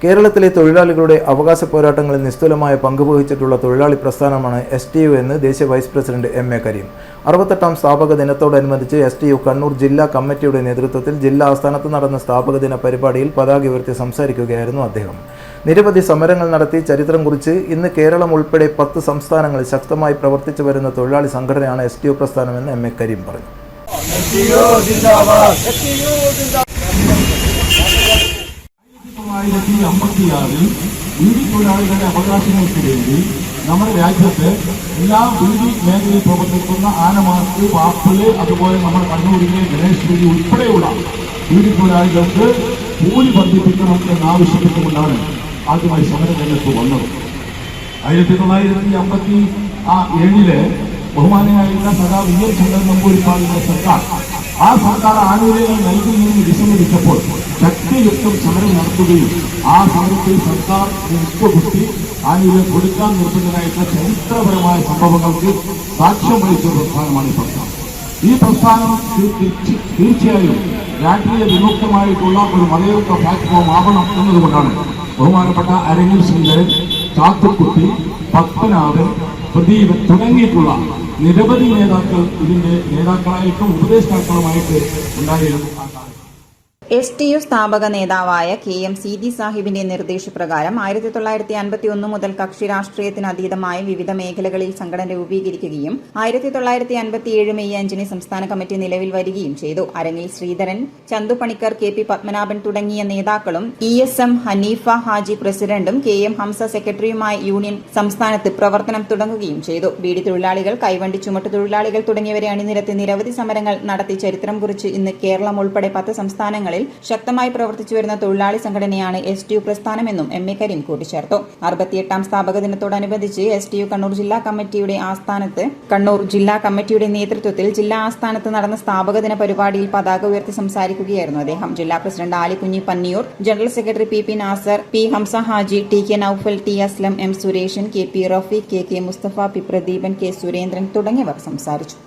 കേരളത്തിലെ തൊഴിലാളികളുടെ അവകാശ പോരാട്ടങ്ങളിൽ നിസ്തുലമായ പങ്കുവഹിച്ചിട്ടുള്ള തൊഴിലാളി പ്രസ്ഥാനമാണ് STU എന്ന് ദേശീയ വൈസ് പ്രസിഡന്റ് MA കരീം. 68ാം സ്ഥാപക ദിനത്തോടനുബന്ധിച്ച് STU കണ്ണൂർ ജില്ലാ കമ്മിറ്റിയുടെ നേതൃത്വത്തിൽ ജില്ലാ ആസ്ഥാനത്ത് നടന്ന സ്ഥാപക ദിന പരിപാടിയിൽ പതാക ഉയർത്തി സംസാരിക്കുകയായിരുന്നു അദ്ദേഹം. നിരവധി സമരങ്ങൾ നടത്തി ചരിത്രം കുറിച്ച് ഇന്ന് കേരളം ഉൾപ്പെടെ 10 സംസ്ഥാനങ്ങളിൽ ശക്തമായി പ്രവർത്തിച്ചു വരുന്ന തൊഴിലാളി സംഘടനയാണ് STU പ്രസ്ഥാനമെന്ന് MA കരീം പറഞ്ഞു. വീടി തൊഴിലാളികളുടെ അവകാശങ്ങൾക്ക് വേണ്ടി നമ്മുടെ രാജ്യത്ത് എല്ലാ വീടി മേഖലയിൽ പ്രവർത്തിക്കുന്ന ആനമാർക്ക്, പാപ്പിള്, അതുപോലെ നമ്മുടെ കണ്ണൂരിലെ ഗണേഷ് വീടി ഉൾപ്പെടെയുള്ള വീടി തൊഴിലാളികൾക്ക് കൂലി വർദ്ധിപ്പിക്കണം എന്നാവശ്യപ്പെട്ടുകൊണ്ടാണ് ആദ്യമായി സമരരംഗത്ത് വന്നത്. 1957 ബഹുമാനായിരുന്ന സഖാവ് വി. എൻ. ശങ്കരൻ നമ്പൂതിരിപ്പാടിന്റെ സർക്കാർ ആനുകൂല്യങ്ങൾ നൽകുന്നതിന് വിസമ്മതിച്ചപ്പോൾ ശക്തിയുക്തം സമരം നടത്തുകയും ആ സമരത്തിൽ സർക്കാർ മുട്ടുകുത്തി ആനുകൂല്യം കൊടുക്കാൻ നിർബന്ധനായിട്ടുള്ള ചരിത്രപരമായ സംഭവങ്ങൾക്ക് സാക്ഷ്യം വഹിച്ച പ്രസ്ഥാനമാണ് ഈ പ്രസ്ഥാനം. ഈ പ്രസ്ഥാനം തീർച്ചയായും രാഷ്ട്രീയ വിമുക്തമായിട്ടുള്ള ഒരു മലയോര പ്ലാറ്റ്ഫോം ആവണം എന്നതുകൊണ്ടാണ് ബഹുമാനപ്പെട്ട അരങ്ങിൽ ശ്രീധരൻ, ചാത്തുക്കുട്ടി, പത്മനാഭൻ, പ്രദീപൻ തുടങ്ങിയിട്ടുള്ള നിരവധി നേതാക്കൾ ഇതിന്റെ നേതാക്കളായിട്ടും ഉപദേഷ്ടാക്കളുമായിട്ട് ഉണ്ടായിരുന്നു. STU സ്ഥാപക നേതാവായ KM സീതി സാഹിബിന്റെ നിർദ്ദേശപ്രകാരം 1951 മുതൽ കക്ഷി രാഷ്ട്രീയത്തിന് അതീതമായ വിവിധ മേഖലകളിൽ സംഘടന രൂപീകരിക്കുകയും 1957 മെയ് 5 സംസ്ഥാന കമ്മിറ്റി നിലവിൽ വരികയും ചെയ്തു. അരങ്ങിൽ ശ്രീധരൻ, ചന്തു പണിക്കർ, KP പത്മനാഭൻ തുടങ്ങിയ നേതാക്കളും ESM ഹനീഫ ഹാജി പ്രസിഡന്റും KM ഹംസ സെക്രട്ടറിയുമായി യൂണിയൻ സംസ്ഥാനത്ത് പ്രവർത്തനം തുടങ്ങുകയും ചെയ്തു. ബീഡി തൊഴിലാളികൾ, കൈവണ്ടി ചുമട്ടു തൊഴിലാളികൾ തുടങ്ങിയവരെ അണിനിരത്തി നിരവധി സമരങ്ങൾ നടത്തി ചരിത്രം കുറിച്ച് ഇന്ന് കേരളം ഉൾപ്പെടെ 10 സംസ്ഥാനങ്ങളിൽ ശക്തമായി പ്രവർത്തിച്ചു വരുന്ന തൊഴിലാളി സംഘടനയാണ് STU പ്രസ്ഥാനമെന്നും MA കരീം കൂട്ടിച്ചേർത്തു. 68ാം സ്ഥാപക ദിനത്തോടനുബന്ധിച്ച് STU കണ്ണൂർ ജില്ലാ കമ്മിറ്റിയുടെ നേതൃത്വത്തിൽ ജില്ലാ ആസ്ഥാനത്ത് നടന്ന സ്ഥാപക ദിന പരിപാടിയിൽ പതാക ഉയർത്തി സംസാരിക്കുകയായിരുന്നു അദ്ദേഹം. ജില്ലാ president Alikunhi Panniyoor, general secretary PP Nasar, P Hamza Haji, TK Naufal, T Aslam, M Sureshan, KP Rafeeq, KK Musthafa, P Pradeepan, K Surendran തുടങ്ങിയവർ സംസാരിച്ചു.